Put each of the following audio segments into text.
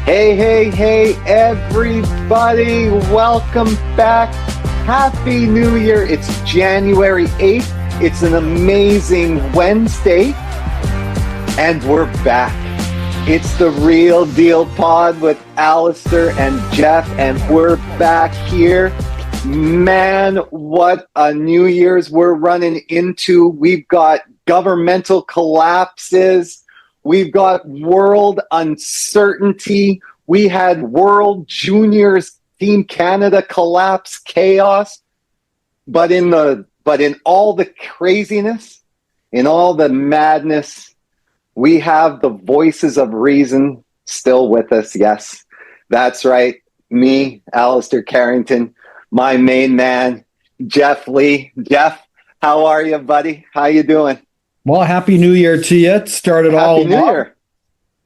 Hey, everybody. Welcome back. Happy New Year. It's January 8th. It's an amazing Wednesday. And we're back. It's the Real Deal Pod with Allister and Geoff. And we're back here. Man, what a New Year's we're running into. We've got governmental collapses. We've got world uncertainty. We had World Juniors Team Canada collapse chaos. But in all the craziness, in all the madness, we have the voices of reason still with us. Yes, that's right. Me, Allister Carrington, my main man, Geoff Lee. Geoff, how are you, buddy? How you doing? Well, Happy New Year to you. It started all Happy New Year.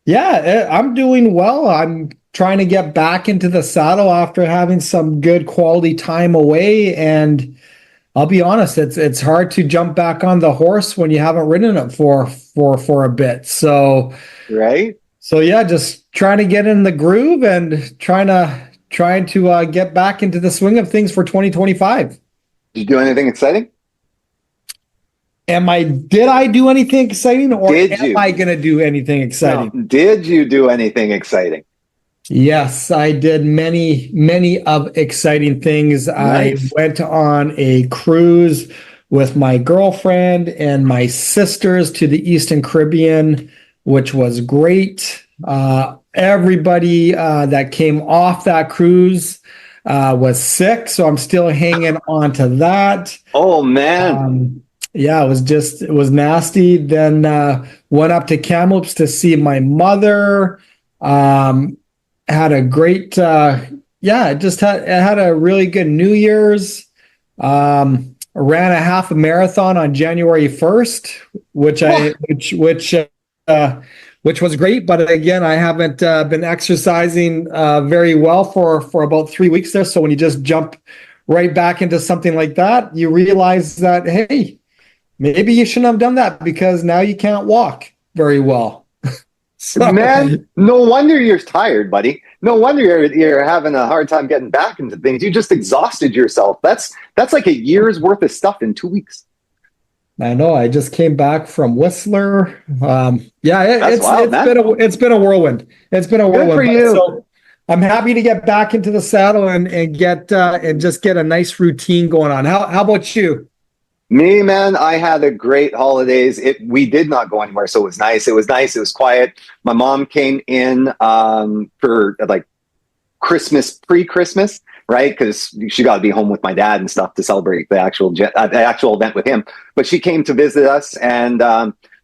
Yeah, I'm doing well. I'm trying to get back into the saddle after having some good quality time away. And I'll be honest, it's hard to jump back on the horse when you haven't ridden it for a bit. So, right. So yeah, just trying to get in the groove and trying to get back into the swing of things for 2025. Did you do anything exciting? Did I do anything exciting, or am I going to do anything exciting? No. Did you do anything exciting? Yes, I did many of exciting things. Nice. I went on a cruise with my girlfriend and my sisters to the Eastern Caribbean, which was great. Everybody that came off that cruise was sick, so I'm still hanging on to that. Oh, man. Yeah, it was nasty. Then went up to Kamloops to see my mother. Had a great, had a really good New Year's. Ran a half a marathon on January 1st, which was great. But again, I haven't been exercising very well for about 3 weeks there. So when you just jump right back into something like that, you realize that, hey, maybe you shouldn't have done that because now you can't walk very well. So, man, no wonder you're tired, buddy. No wonder you're having a hard time getting back into things. You just exhausted yourself. That's like a year's worth of stuff in 2 weeks. I know. I just came back from Whistler. It's been a whirlwind. It's been a whirlwind. Good for you. So I'm happy to get back into the saddle and get a nice routine going on. How about you? Me, man, I had a great holidays. We did not go anywhere, so it was nice. It was quiet. My mom came in for like Christmas, pre-Christmas, right? Because she got to be home with my dad and stuff to celebrate the actual event with him. But she came to visit us, and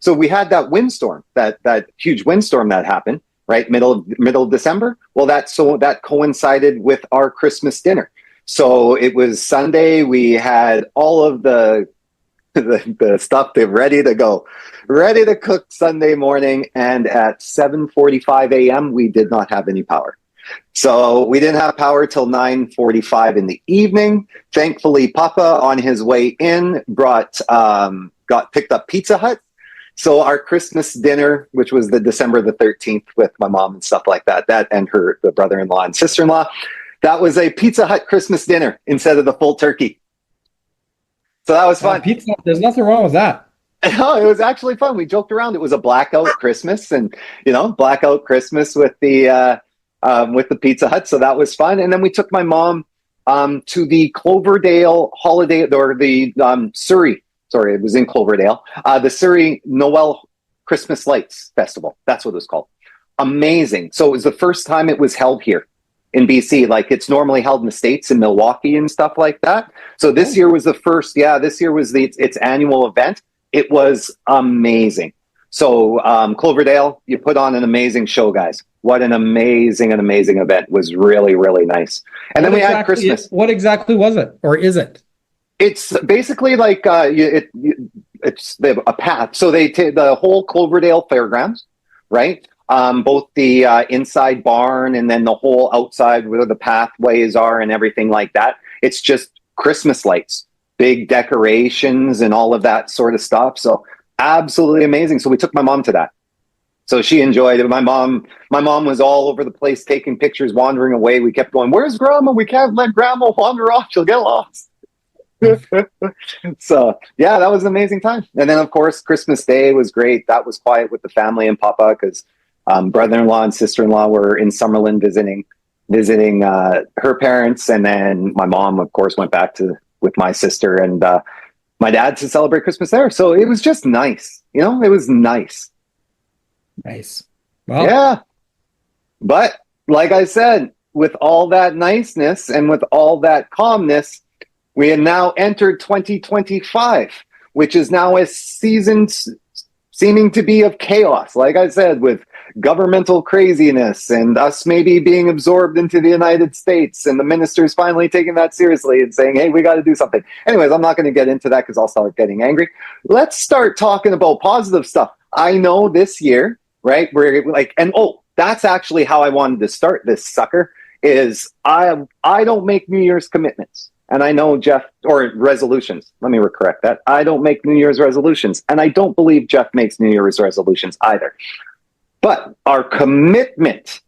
so we had that windstorm, that huge windstorm that happened, right, middle of December. Well, that coincided with our Christmas dinner. So it was Sunday. We had all of the stuff ready to go, ready to cook Sunday morning. And at 7:45 a.m., we did not have any power. So we didn't have power till 9:45 in the evening. Thankfully, Papa, on his way in, picked up Pizza Hut. So our Christmas dinner, which was the December the 13th with my mom and stuff like that and the brother-in-law and sister-in-law, that was a Pizza Hut Christmas dinner instead of the full turkey. So that was fun. Pizza, there's nothing wrong with that. No, it was actually fun. We joked around. It was a blackout Christmas, and blackout Christmas with the Pizza Hut. So that was fun. And then we took my mom to the Cloverdale holiday, or the Surrey. Sorry, it was in Cloverdale. The Surrey Noel Christmas Lights Festival. That's what it was called. Amazing. So it was the first time it was held here in BC. Like, it's normally held in the States, in Milwaukee and stuff like that. So this year was the first. Yeah, this year was its annual event. It was amazing. So Cloverdale, you put on an amazing show, guys. What an amazing event. It was really, really nice. And then we had Christmas. What exactly was it, or is it? It's basically like it's a path. So they take the whole Cloverdale Fairgrounds, right? Both the inside barn and then the whole outside where the pathways are and everything like that. It's just Christmas lights, big decorations and all of that sort of stuff. So absolutely amazing. So we took my mom to that. So she enjoyed it. My mom was all over the place taking pictures, wandering away. We kept going, "Where's grandma? We can't let grandma wander off. She'll get lost." So yeah, that was an amazing time. And then of course, Christmas Day was great. That was quiet with the family and Papa because brother-in-law and sister-in-law were in Summerlin visiting her parents. And then my mom, of course, went back to with my sister and my dad to celebrate Christmas there. So it was just nice. It was nice. Nice. Well, Yeah. But like I said, with all that niceness and with all that calmness, we have now entered 2025, which is now a season seeming to be of chaos. Like I said, with governmental craziness and us maybe being absorbed into the United States and the ministers finally taking that seriously and saying, hey, we got to do something. Anyways, I'm not going to get into that because I'll start getting angry. Let's start talking about positive stuff. I know this year, right? We're like, and that's actually how I wanted to start this sucker is I don't make New Year's commitments. And I know Geoff, or resolutions, let me correct that. I don't make New Year's resolutions. And I don't believe Geoff makes New Year's resolutions either. But our commitment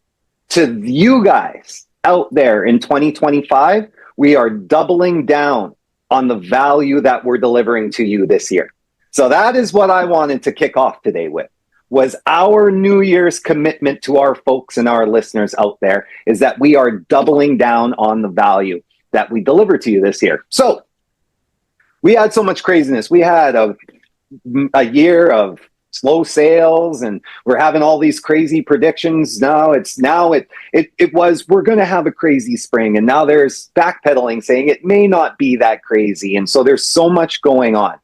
to you guys out there in 2025, we are doubling down on the value that we're delivering to you this year. So that is what I wanted to kick off today with, was our New Year's commitment to our folks and our listeners out there is that we are doubling down on the value that we deliver to you this year. So we had so much craziness. We had a year of slow sales and we're having all these crazy predictions. We're going to have a crazy spring. And now there's backpedaling saying it may not be that crazy. And so there's so much going on.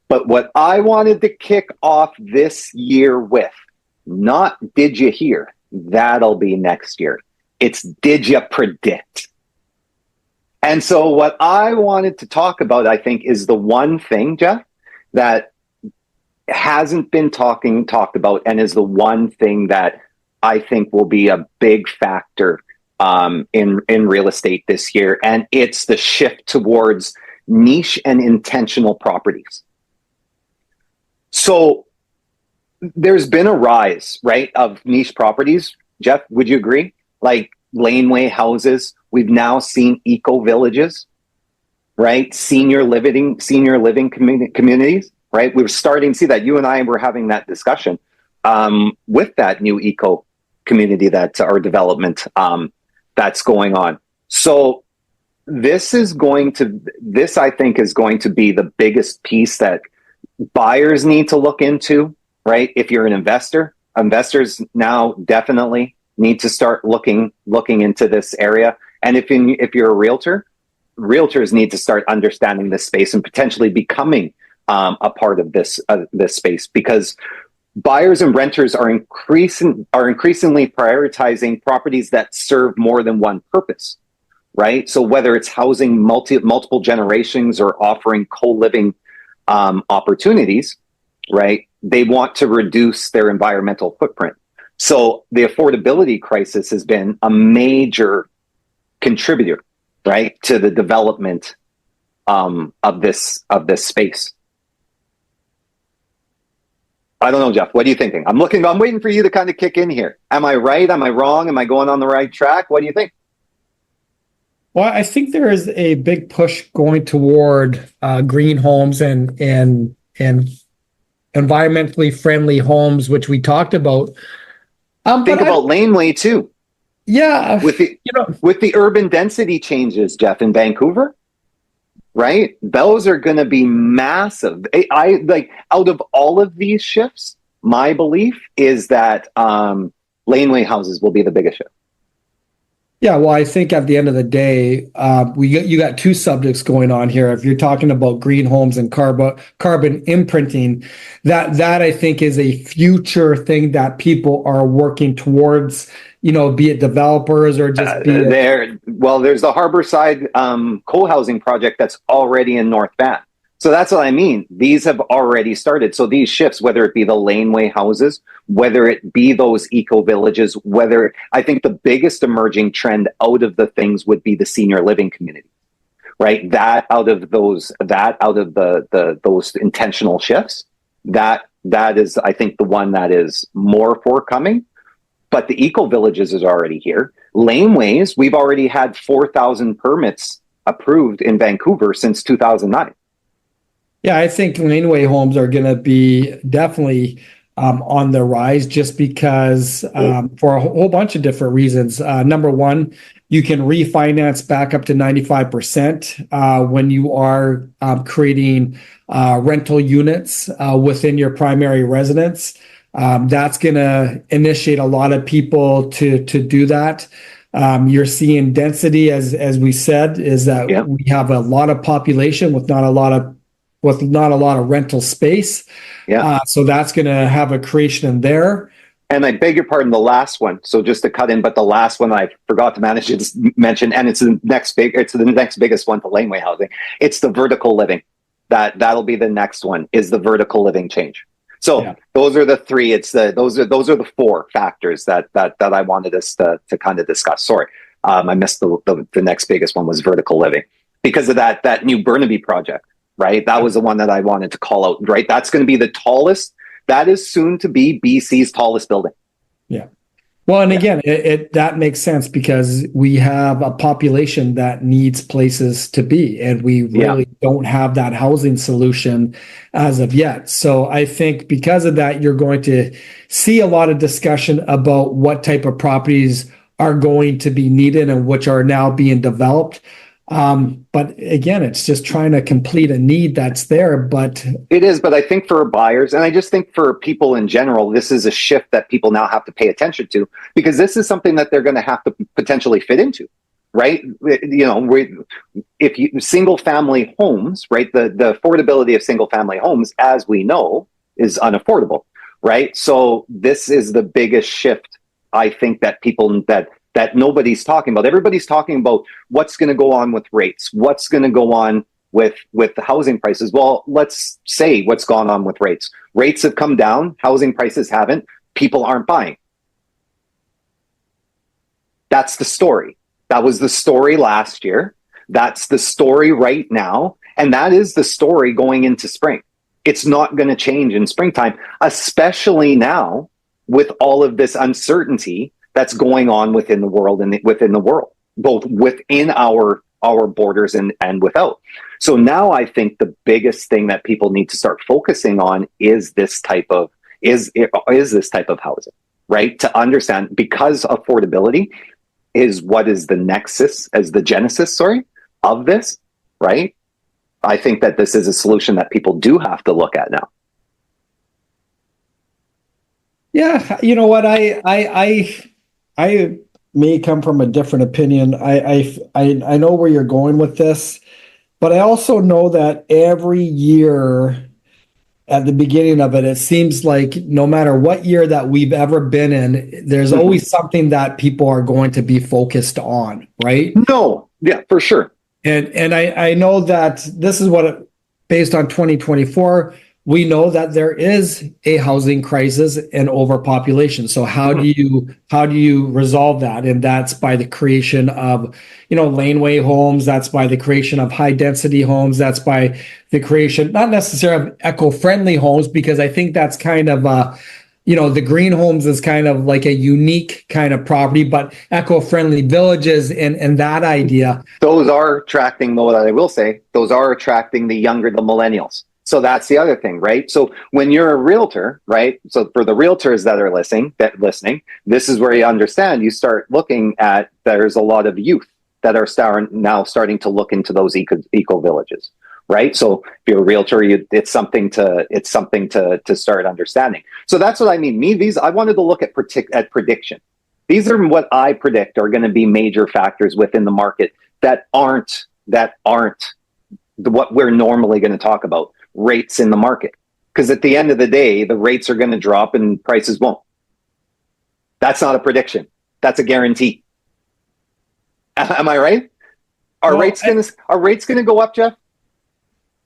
But what I wanted to kick off this year with, not did you hear? That'll be next year. It's did you predict? And so what I wanted to talk about, I think, is the one thing, Geoff, that hasn't been talked about and is the one thing that I think will be a big factor in real estate this year. And it's the shift towards niche and intentional properties. So there's been a rise, right, of niche properties. Geoff, would you agree? Like laneway houses. We've now seen eco villages, right? Senior living communities, right? We were starting to see that. You and I were having that discussion with that new eco community our development that's going on. So this I think is going to be the biggest piece that buyers need to look into, right? If you're an investor, investors now definitely need to start looking into this area. And if you're a realtor, realtors need to start understanding this space and potentially becoming a part of this space, because buyers and renters are increasingly prioritizing properties that serve more than one purpose, right? So whether it's housing multiple generations or offering co-living opportunities, right? They want to reduce their environmental footprint. So the affordability crisis has been a major contributor, right, to the development of this space. I don't know, Geoff. What are you thinking? I'm waiting for you to kind of kick in here. Am I right? Am I wrong? Am I going on the right track? What do you think? Well, I think there is a big push going toward green homes and environmentally friendly homes, which we talked about. Think about laneway too. Yeah, with the urban density changes, Geoff, in Vancouver, right? Those are going to be massive. I like out of all of these shifts, my belief is that laneway houses will be the biggest shift. Yeah, well, I think at the end of the day, you got two subjects going on here. If you're talking about green homes and carbon imprinting, that I think is a future thing that people are working towards. Be it developers or just there's the Harborside co-housing project that's already in North Van. So that's what I mean. These have already started. So these shifts, whether it be the laneway houses, whether it be those eco villages, I think the biggest emerging trend out of the things would be the senior living community, right? Those intentional shifts, That is, I think, the one that is more forthcoming. But the eco villages is already here. Laneways, we've already had 4,000 permits approved in Vancouver since 2009. Yeah, I think laneway homes are going to be definitely on the rise, just because for a whole bunch of different reasons. Number one, you can refinance back up to 95% when you are creating rental units within your primary residence. That's going to initiate a lot of people to do that. You're seeing density, as we said, is that we have a lot of population with not a lot of rental space. So that's going to have a creation in there. And I beg your pardon, the last one. So just to cut in, but the last one I forgot to mention, and it's the next biggest one for laneway housing. It's the vertical living. That'll be the next one, is the vertical living change. So those are the three. Those are the four factors that I wanted us to kind of discuss. Sorry, I missed the next biggest one was vertical living, because of that new Burnaby project. Right, that was the one that I wanted to call out. Right, that's going to be the tallest. That is soon to be BC's tallest building. Yeah. Well, and again, that makes sense, because we have a population that needs places to be, and we really don't have that housing solution as of yet. So I think because of that, you're going to see a lot of discussion about what type of properties are going to be needed and which are now being developed. But again, it's just trying to complete a need that's there. But it is. But I think for buyers, and I just think for people in general, this is a shift that people now have to pay attention to, because this is something that they're going to have to potentially fit into, right? You know, if you single family homes, right? The affordability of single family homes, as we know, is unaffordable, right? So this is the biggest shift, I think, that people that nobody's talking about. Everybody's talking about what's going to go on with rates, what's going to go on with the housing prices. Well, let's say what's gone on with rates. Rates have come down, housing prices haven't, people aren't buying. That's the story. That was the story last year. That's the story right now. And that is the story going into spring. It's not going to change in springtime, especially now with all of this uncertainty that's going on within the world and within the world, both within our borders and without. So now I think the biggest thing that people need to start focusing on is this type of housing, right? To understand, because affordability is what is the genesis of this, right? I think that this is a solution that people do have to look at now. Yeah, you know what, I may come from a different opinion. I know where you're going with this, but I also know that every year at the beginning of it, it seems like no matter what year that we've ever been in, there's always something that people are going to be focused on, right? No, yeah, for sure. And I know that this is based on 2024, we know that there is a housing crisis and overpopulation. So how do you resolve that? And that's by the creation of, laneway homes. That's by the creation of high density homes. That's by the creation, not necessarily of eco-friendly homes, because I think that's kind of the green homes is kind of like a unique kind of property, but eco-friendly villages and that idea. Those are attracting, though, that I will say, those are attracting the millennials. So that's the other thing, right? So when you're a realtor, right? So for the realtors that are listening, this is where you understand, you start looking at, there's a lot of youth that are starting to look into those eco villages, right? So if you're a realtor, it's something to start understanding. So that's what I mean. I wanted to look at prediction. These are what I predict are going to be major factors within the market that aren't what we're normally going to talk about. Rates in the market, because at the end of the day, the rates are going to drop and prices won't. That's not a prediction. That's a guarantee. Am I right? Are rates going to go up, Jeff?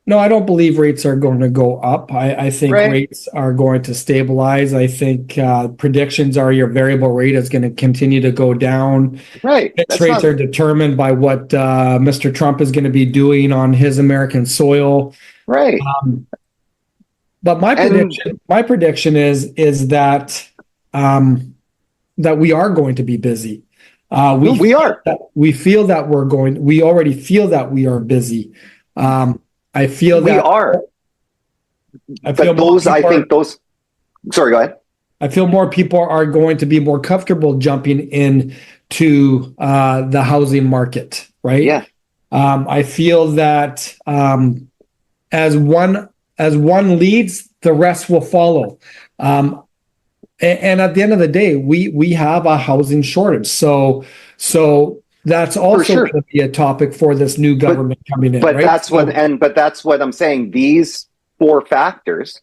No, I don't believe rates are going to go up. I think rates are going to stabilize. I think predictions are your variable rate is going to continue to go down. Right. Fixed rates are determined by what Mr. Trump is going to be doing on his American soil. Right. But my prediction is that that we are going to be busy. We are. We feel that we already feel that we are busy. I feel we that are. Sorry, go ahead. I feel more people are going to be more comfortable jumping into the housing market, right? Yeah. I feel that as one leads, the rest will follow. And at the end of the day, we have a housing shortage. So that's also going to be a topic for this new government coming in. But right? that's what I'm saying. These 4 factors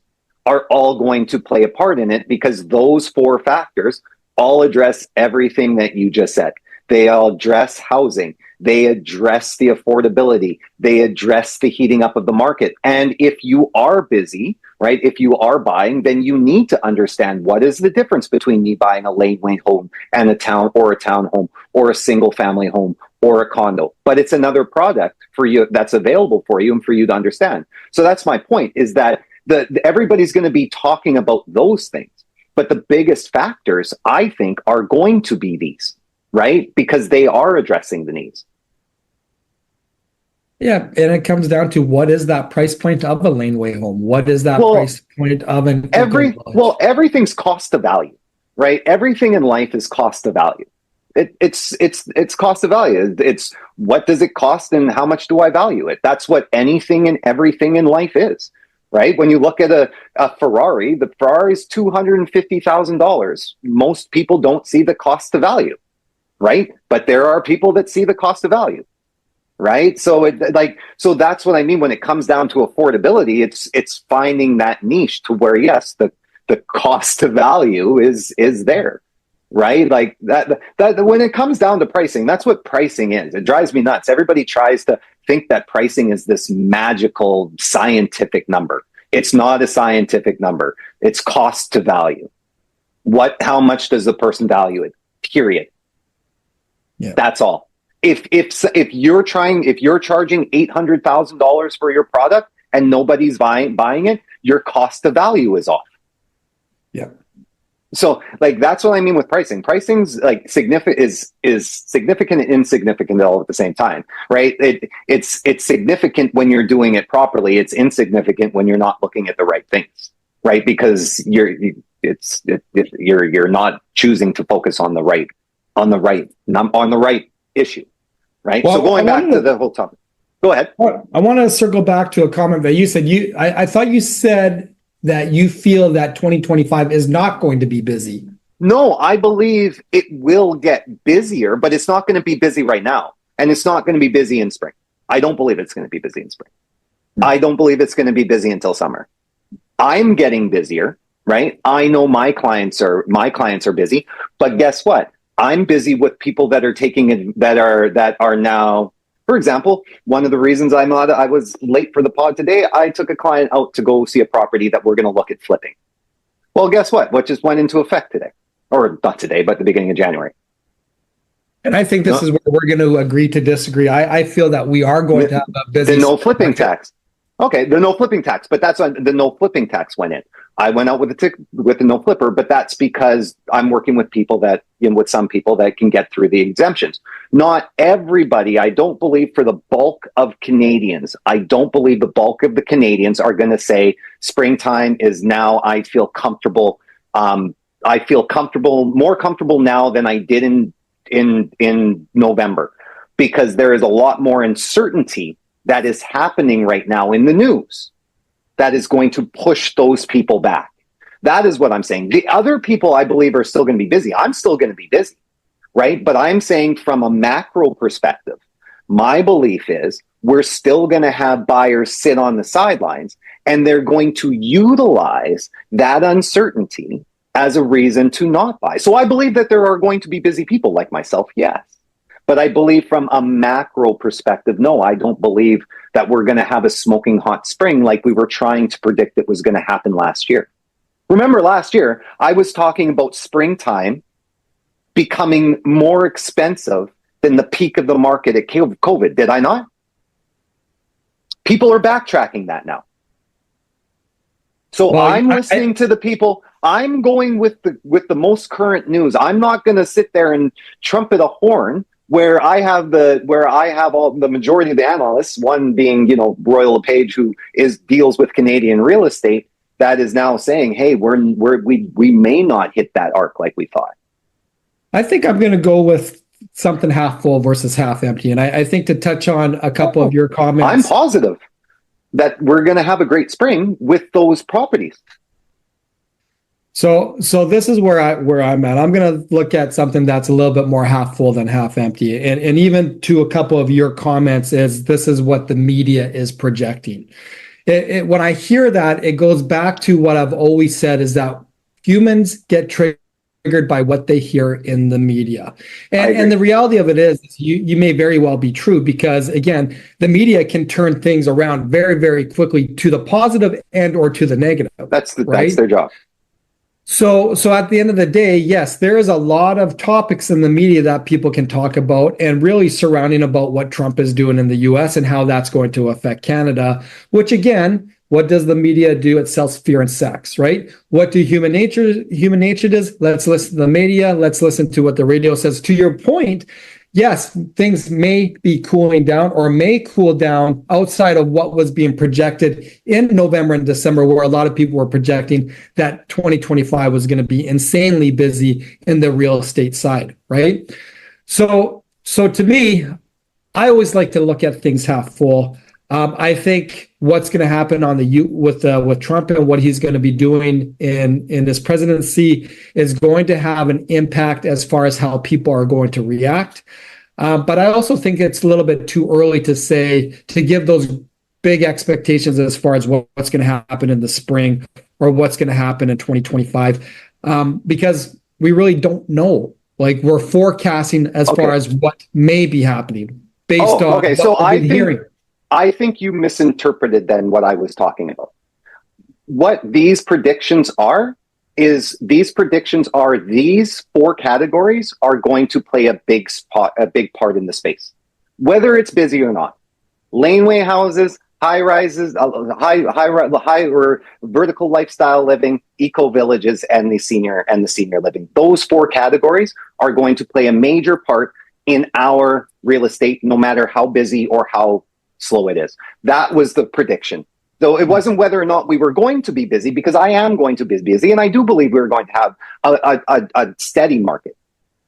are all going to play a part in it, because those 4 factors all address everything that you just said. They all address housing. They address the affordability. They address the heating up of the market. And if you are busy, right, if you are buying, then you need to understand what is the difference between me buying a laneway home and a townhome or a single family home or a condo. But it's another product for you that's available for you and for you to understand. So that's my point, is that everybody's going to be talking about those things. But the biggest factors, I think, are going to be these, right? Because they are addressing the needs. Yeah, and it comes down to, what is that price point of a laneway home? What is that price point of an everything's cost of value, right? Everything in life is cost of value. It's cost of value. It's what does it cost and how much do I value it? That's what anything and everything in life is, right? When you look at a Ferrari, the Ferrari is $250,000. Most people don't see the cost of value, right? But there are people that see the cost of value. Right. So so that's what I mean when it comes down to affordability. It's finding that niche to where, yes, the cost of value is there. Right. Like that when it comes down to pricing, that's what pricing is. It drives me nuts. Everybody tries to think that pricing is this magical scientific number. It's not a scientific number. It's cost to value. How much does the person value it? Period. Yeah. That's all. If you're charging $800,000 for your product and nobody's buying it, your cost of value is off. Yeah. So that's what I mean with pricing. Pricing's significant is significant and insignificant all at the same time, right? It's significant when you're doing it properly. It's insignificant when you're not looking at the right things, right? Because you're not choosing to focus on the right issue. Right. Well, so going back to the whole topic, go ahead. I want to circle back to a comment that you said. I thought you said that you feel that 2025 is not going to be busy. No, I believe it will get busier, but it's not going to be busy right now. And it's not going to be busy in spring. I don't believe it's going to be busy in spring. I don't believe it's going to be busy until summer. I'm getting busier, right? I know my clients are busy, but guess what? I'm busy with people that are that are now, for example, one of the reasons I was late for the pod today, I took a client out to go see a property that we're going to look at flipping. Well, guess what? What just went into effect today? Or not today, but the beginning of January. And I think this is where we're going to agree to disagree. I feel that we are going to have a busy... The no flipping tax. Okay, the no flipping tax, but that's when the no flipping tax went in. I went out with the no flipper, but that's because I'm working with people with some people that can get through the exemptions. Not everybody. I don't believe for the bulk of Canadians. I don't believe the bulk of the Canadians are going to say springtime is now. I feel comfortable. I feel more comfortable now than I did in November, because there is a lot more uncertainty that is happening right now in the news that is going to push those people back. That is what I'm saying. The other people, I believe, are still going to be busy. I'm still going to be busy, right? But I'm saying from a macro perspective, my belief is we're still going to have buyers sit on the sidelines, and they're going to utilize that uncertainty as a reason to not buy. So I believe that there are going to be busy people like myself, yes. But I believe from a macro perspective, no, I don't believe that we're going to have a smoking hot spring like we were trying to predict it was going to happen last year. Remember last year, I was talking about springtime becoming more expensive than the peak of the market at COVID, did I not? People are backtracking that now. So Well, I'm listening to the people. I'm going with the most current news. I'm not going to sit there and trumpet a horn where I have all the majority of the analysts, one being, Royal LePage, who deals with Canadian real estate, that is now saying, hey, we may not hit that arc like we thought. I think I'm going to go with something half full versus half empty. And I think, to touch on a couple of your comments, I'm positive that we're going to have a great spring with those properties. So this is where I'm at. I'm going to look at something that's a little bit more half full than half empty. And even to a couple of your comments, this is what the media is projecting. When I hear that, it goes back to what I've always said, is that humans get triggered by what they hear in the media. And the reality of it is you may very well be true, because again, the media can turn things around very, very quickly to the positive and or to the negative. That's their job. So at the end of the day, yes, there is a lot of topics in the media that people can talk about, and really surrounding about what Trump is doing in the US and how that's going to affect Canada, which again, what does the media do? It sells fear and sex, right? What do human nature does? Let's listen to the media. Let's listen to what the radio says. To your point, yes, things may be cooling down, or may cool down outside of what was being projected in November and December, where a lot of people were projecting that 2025 was going to be insanely busy in the real estate side, right? So to me, I always like to look at things half full. I think what's going to happen with Trump and what he's going to be doing in his presidency is going to have an impact as far as how people are going to react. But I also think it's a little bit too early to give those big expectations as far as what's going to happen in the spring or what's going to happen in 2025, because we really don't know. Like, we're forecasting as far as what may be happening based on what we've been hearing. I think you misinterpreted then what I was talking about. What these predictions are is these four categories are going to play a big part in the space, whether it's busy or not. Laneway houses, high rises, high or vertical lifestyle living, eco villages, and the senior living. Those four categories are going to play a major part in our real estate, no matter how busy or how slow it is. That was the prediction. Though it wasn't whether or not we were going to be busy, because I am going to be busy, and I do believe we're going to have a steady market,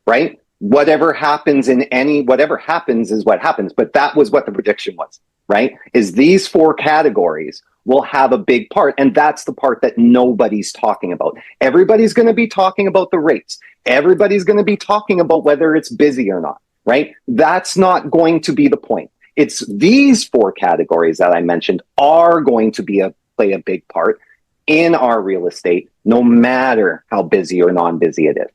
right? Whatever happens is what happens. But that was what the prediction was, right? Is these four categories will have a big part, and that's the part that nobody's talking about. Everybody's going to be talking about the rates. Everybody's going to be talking about whether it's busy or not, right? That's not going to be the point. It's these four categories that I mentioned are going to play a big part in our real estate, no matter how busy or non-busy it is,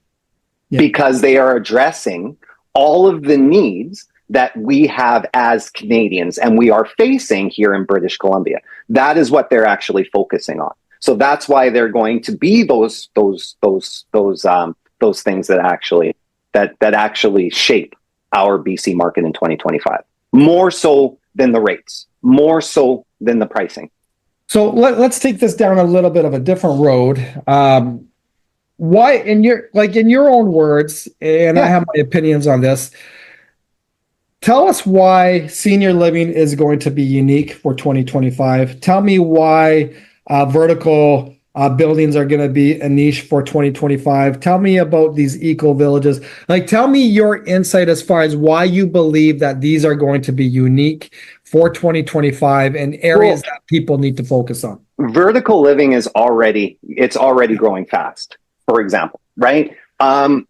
because they are addressing all of the needs that we have as Canadians and we are facing here in British Columbia. That is what they're actually focusing on. So that's why they're going to be those things that actually shape our BC market in 2025. More so than the rates, more so than the pricing. So let's take this down a little bit of a different road. Why, in your own words, and I have my opinions on this, tell us why senior living is going to be unique for 2025. Tell me why vertical buildings are going to be a niche for 2025. Tell me about these eco villages. Tell me your insight as far as why you believe that these are going to be unique for 2025 and areas that people need to focus on. Vertical living is already growing fast, for example, right?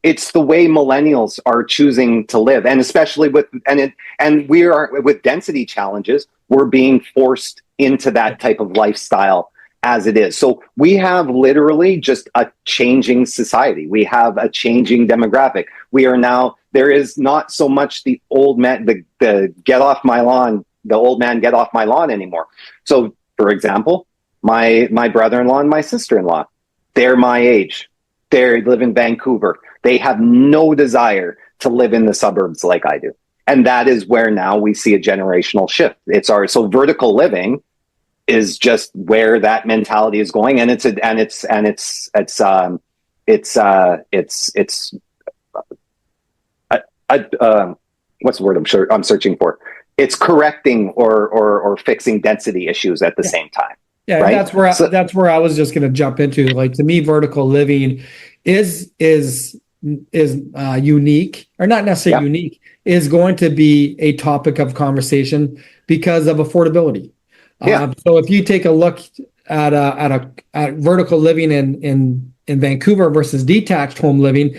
It's the way millennials are choosing to live, and especially with density challenges, we're being forced into that type of lifestyle as it is. So we have literally just a changing society. We have a changing demographic. There is not so much the old man, the get off my lawn, the old man get off my lawn anymore. So for example, my brother-in-law and my sister-in-law, they're my age. They live in Vancouver. They have no desire to live in the suburbs like I do. And that is where now we see a generational shift. So vertical living just where that mentality is going, and it's what's the word I'm searching for? It's correcting or fixing density issues at the same time. Yeah, right? That's where I was just going to jump into. Like, to me, vertical living is unique, or not necessarily unique, is going to be a topic of conversation because of affordability. So if you take a look at vertical living in Vancouver versus detached home living,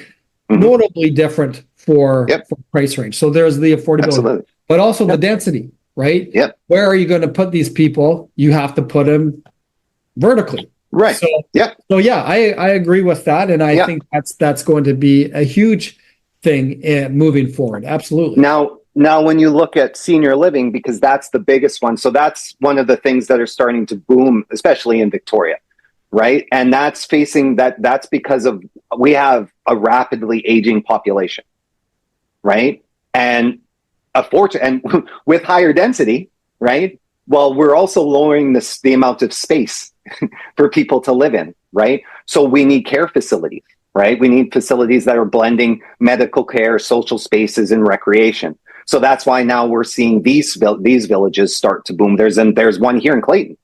notably different for price range. So there's the affordability, but also the density, right? Yep. Where are you going to put these people? You have to put them vertically. Right. So I agree with that, and I think that's going to be a huge thing moving forward. Absolutely. Now, when you look at senior living, because that's the biggest one, so that's one of the things that are starting to boom, especially in Victoria, right? And that's because of we have a rapidly aging population, right? And with higher density, right? Well, we're also lowering the amount of space for people to live in, right? So we need care facilities, right? We need facilities that are blending medical care, social spaces, and recreation. So that's why now we're seeing these villages start to boom. There's one here in Clayton,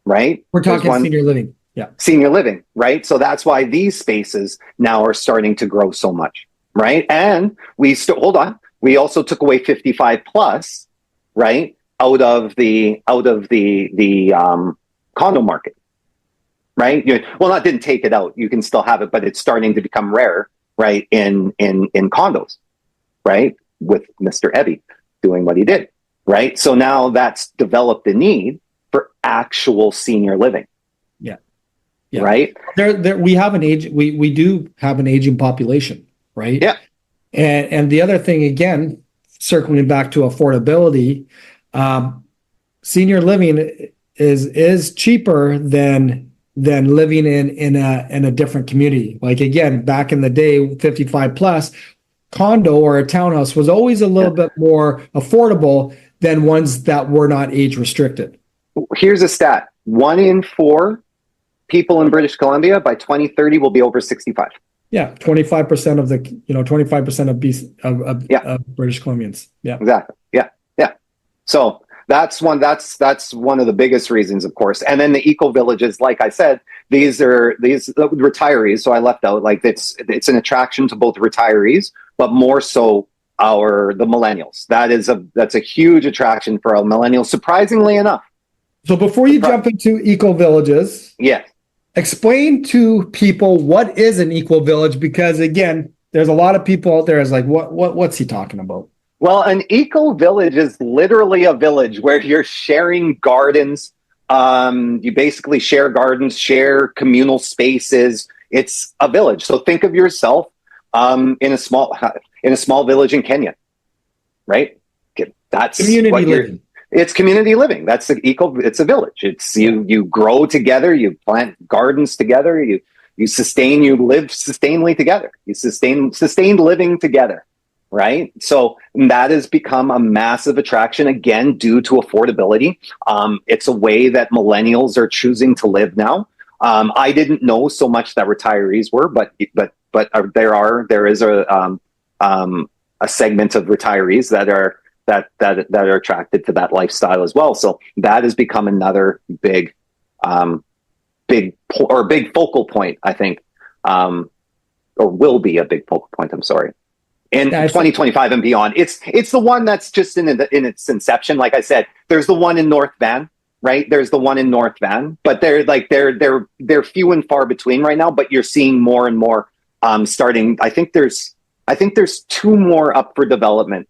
right? We're talking senior living. Yeah. Senior living, right? So that's why these spaces now are starting to grow so much, right? And hold on. We also took away 55 plus, right? Out of the condo market, right? Didn't take it out. You can still have it, but it's starting to become rare, right? In condos, right? With Mr. Ebby doing what he did, right? So now that's developed a need for actual senior living. Yeah. Right. We have we do have an aging population, right? Yeah. And the other thing, again, circling back to affordability, senior living is cheaper than living in a different community. Like, again, back in the day, 55 plus condo or a townhouse was always a little bit more affordable than ones that were not age restricted. Here's a stat: 1 in 4 people in British Columbia by 2030 will be over 65. Yeah, 25% of 25% of British Columbians. Yeah, exactly. Yeah. So that's one of the biggest reasons, of course. And then the eco villages, like I said, these retirees. So I left out, like, it's an attraction to both retirees, but more so the millennials. That's a huge attraction for our millennials, surprisingly enough. So before you jump into eco villages, explain to people what is an eco village, because, again, there's a lot of people out there is like, what's he talking about? Well, an eco village is literally a village where you're sharing gardens. You basically share gardens, share communal spaces. It's a village. So think of yourself in a small village in Kenya, right? That's community living. It's community living. It's a village. It's you grow together, you plant gardens together, you live sustainably together. You sustained living together, right? So that has become a massive attraction, again, due to affordability. It's a way that millennials are choosing to live now. I didn't know so much that retirees were, but there is a segment of retirees that are attracted to that lifestyle as well. So that has become another big focal point, I think, or will be a big focal point. I'm sorry. In 2025 and beyond, it's the one that's just in its inception. Like I said, there's the one in North Van, right? There's the one in North Van, but they're few and far between right now. But you're seeing more and more starting. I think there's 2 more up for development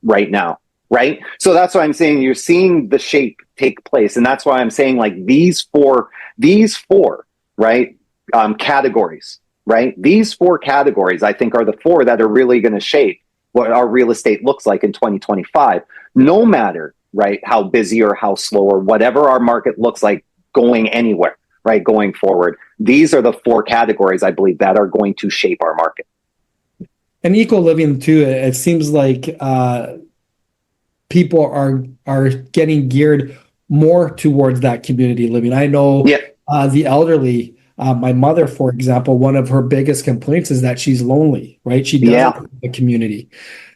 right now, right? So that's why I'm saying you're seeing the shape take place, and that's why I'm saying, like, these four, right, categories. Right? These 4 categories, I think, are the 4 that are really going to shape what our real estate looks like in 2025, no matter, right, how busy or how slow or whatever our market looks like going anywhere, right, going forward. These are the 4 categories, I believe, that are going to shape our market. And eco living too, it seems like people are getting geared more towards that community living. I know Yeah. the elderly, my mother, for example, one of her biggest complaints is that she's lonely, right? She doesn't Yeah. have a community.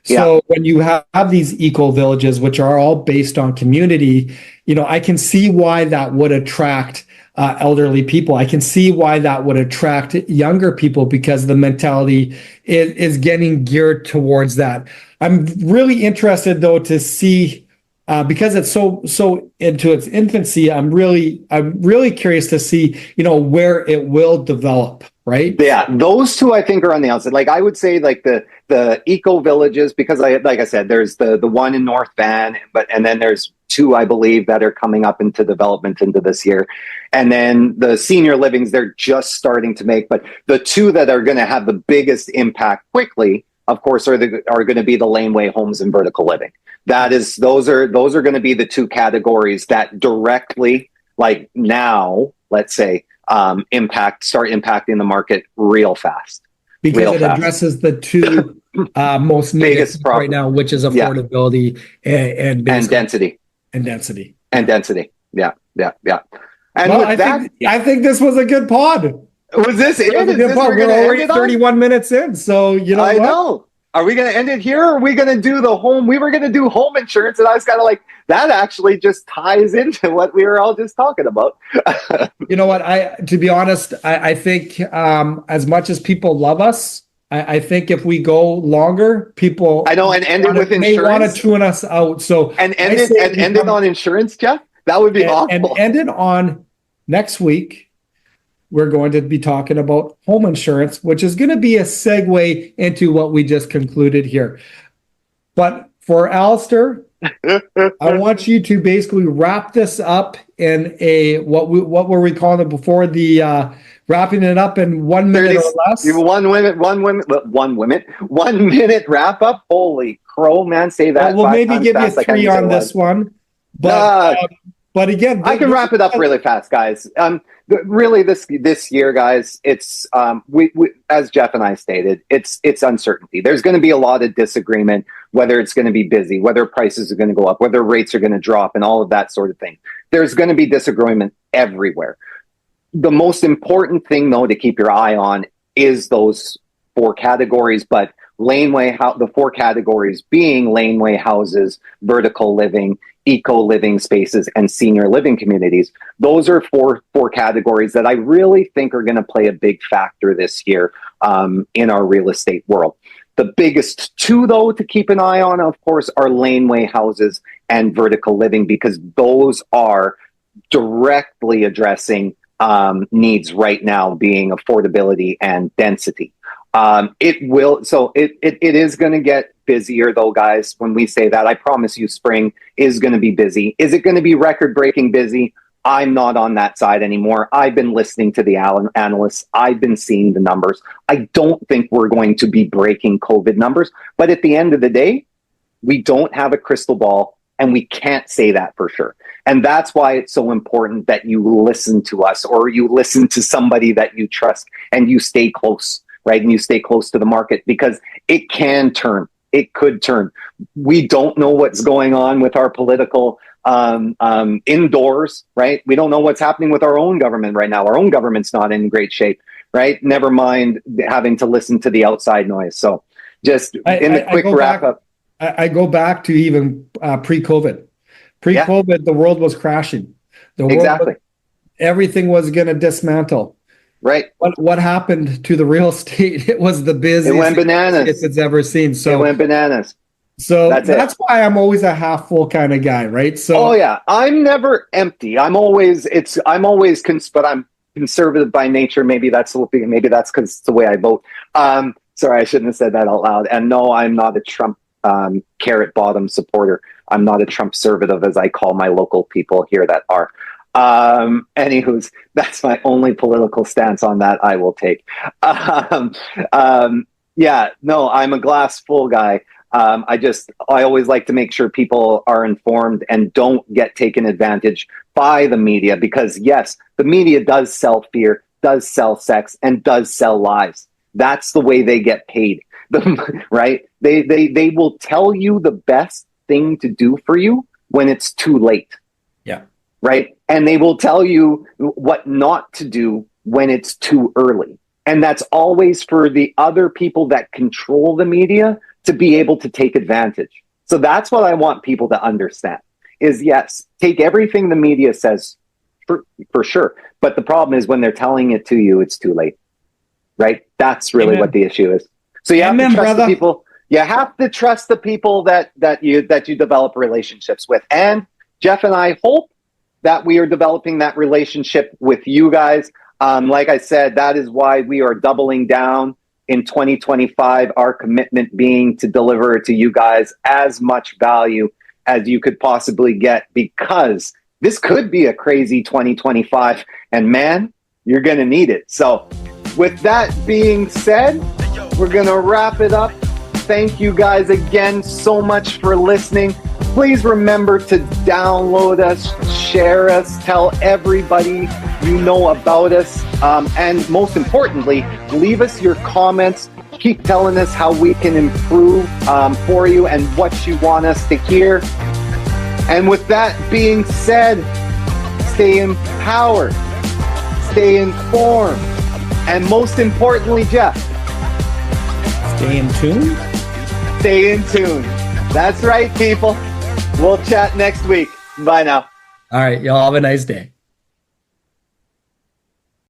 Yeah. So when you have these eco villages, which are all based on community, I can see why that would attract elderly people. I can see why that would attract younger people because the mentality is getting geared towards that. I'm really interested though to see because it's so into its infancy. I'm really curious to see where it will develop. Right? Yeah, those two I think are on the outside. Like I would say, like the eco villages, because like I said, there's the one in North Van, and then there's two I believe that are coming up into development into this year, and then the senior livings they're just starting to make. But the two that are going to have the biggest impact quickly, of course, are going to be the laneway homes and vertical living. Those are going to be the two categories that directly, like now, let's say, start impacting the market real fast. Because it addresses the two most needed right now, which is affordability and density. And density. And density. Yeah. And well, I think this was a good pod. Was this it? We're already 31 minutes in, so I know. Are we going to end it here? Or are we going to do the home? We were going to do home insurance, and I was kind of like, that actually just ties into what we were all just talking about. You know what? To be honest, I think as much as people love us, I think if we go longer, people I know and end it with insurance. They want to tune us out. So end it on insurance, Jeff. That would be awful. And end it on next week. We're going to be talking about home insurance, which is going to be a segue into what we just concluded here. But for Allister, I want you to basically wrap this up in what were we calling it before, the wrapping it up in 1 minute or less? 1 minute wrap up. Holy crow, man! Say that. We'll maybe give you 3 on this one. But again, I can wrap it up really fast, guys. Really, this year, guys, it's we as Jeff and I stated, it's uncertainty. There's going to be a lot of disagreement whether it's going to be busy, whether prices are going to go up, whether rates are going to drop, and all of that sort of thing. There's going to be disagreement everywhere. The most important thing, though, to keep your eye on is those 4 categories, but the 4 categories being laneway houses, vertical living, eco living spaces, and senior living communities. Those are four categories that I really think are going to play a big factor this year in our real estate world. The biggest 2, though, to keep an eye on, of course, are laneway houses and vertical living, because those are directly addressing needs right now, being affordability and density. It is going to get busier, though, guys. When we say that, I promise you spring is going to be busy. Is it going to be record-breaking busy? I'm not on that side anymore. I've been listening to the analysts. I've been seeing the numbers. I don't think we're going to be breaking COVID numbers. But at the end of the day, we don't have a crystal ball, and we can't say that for sure. And that's why it's so important that you listen to us, or you listen to somebody that you trust, and you stay close, right? And you stay close to the market, because it can turn. It could turn. We don't know what's going on with our political indoors, right? We don't know what's happening with our own government right now. Our own government's not in great shape, right? Never mind having to listen to the outside noise. So just quick wrap up. I go back to even pre-COVID. Pre-COVID, the world was crashing. Everything was going to dismantle. Right. What happened to the real estate? It was the busiest. It went bananas. It's ever seen. So it went bananas. So that's why I'm always a half full kind of guy, right? So I'm never empty. But I'm conservative by nature. Maybe that's because it's the way I vote. Sorry, I shouldn't have said that out loud. And no, I'm not a Trump carrot bottom supporter. I'm not a Trump-servative, as I call my local people here that are. Anywho's, that's my only political stance on that I will take. I'm a glass full guy. I always like to make sure people are informed and don't get taken advantage by the media, because yes, the media does sell fear, does sell sex, and does sell lies. That's the way they get paid, right? They will tell you the best thing to do for you when it's too late. Yeah. right? And they will tell you what not to do when it's too early. And that's always for the other people that control the media to be able to take advantage. So that's what I want people to understand is, yes, take everything the media says for sure. But the problem is when they're telling it to you, it's too late, right? That's really Amen. what the issue is. So you have Amen, to trust brother. the people. You have to trust the people that you develop relationships with. And Geoff and I hope that we are developing that relationship with you guys. Like I said, that is why we are doubling down in 2025, our commitment being to deliver to you guys as much value as you could possibly get, because this could be a crazy 2025. And man, you're going to need it. So with that being said, we're going to wrap it up. Thank you guys again so much for listening. Please remember to download us, share us, tell everybody you know about us. And most importantly, leave us your comments. Keep telling us how we can improve for you and what you want us to hear. And with that being said, stay empowered, stay informed, and most importantly, Geoff, Stay in tune. stay in tune. That's right, people. We'll chat next week. Bye now. All right, y'all have a nice day.